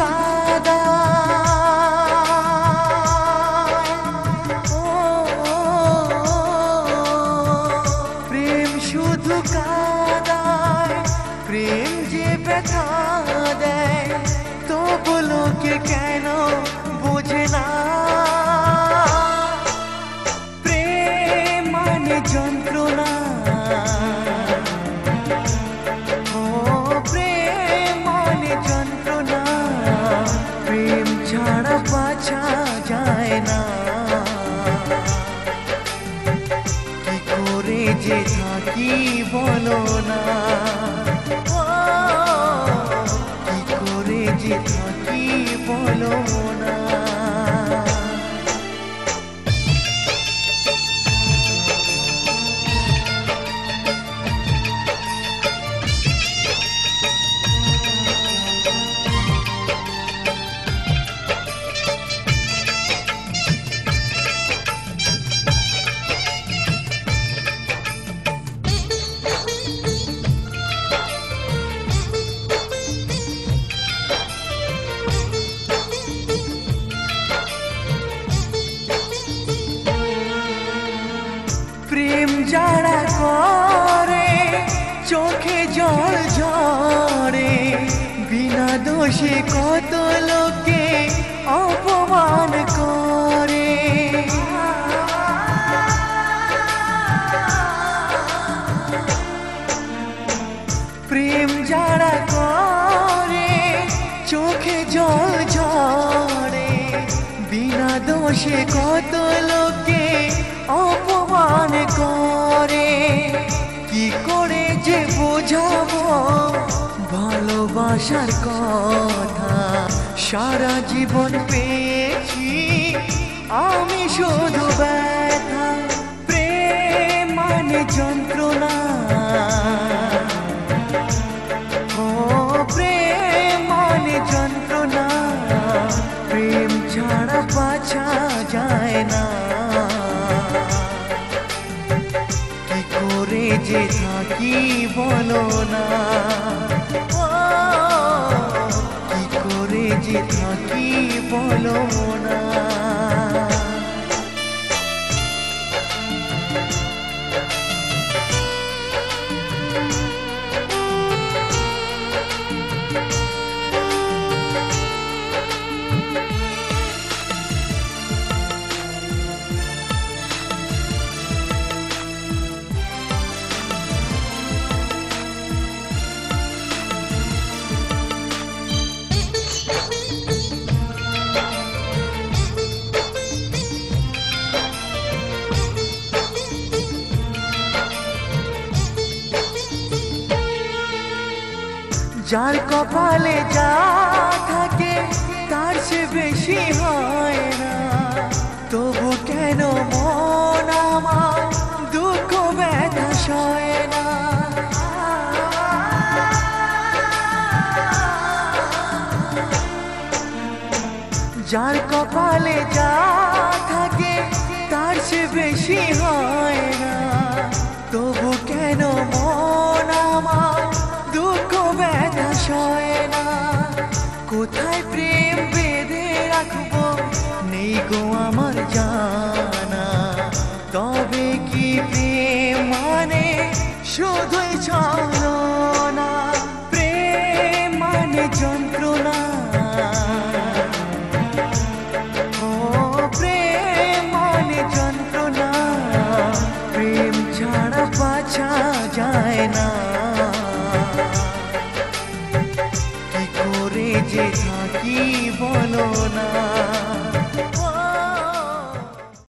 কাদায় ও প্রেম শুধু কাদায় প্রেম যে ব্যথা দেয় তবু লোকে কেন বোঝে না প্রেম মানে যন্ত্রণা ও প্রেম মানে যন্ত্রণা প্রেম ছাড়া বাঁচা যায় না কি করে যে থাকি বলো না ও কি করে যে থাকি বলো না প্রেম যারা করে চোখে জল ঝরে বিনা দোষে কত লোকে অপমান করে প্রেম যারা করে চোখে জল ঝরে বিনা দোষে কত লোকে অপমান করে কি করে যে বোঝাবো ভালোবাসার কথা সারা জীবন পেয়েছি আমি শুধু ব্যথা প্রেম মানে যন্ত্রণা ও প্রেম মানে যন্ত্রণা প্রেম ছাড়া বাঁচা যায় না কি করে যে থাকি বলো না ও কি করে যে থাকি বলো না যার কপালে যা থাকে তার সে বেশি হয় না তবু কেন মন আমার দুঃখ ব্যথা সয় না যার কপালে যা থাকে তার সে বেশি হয়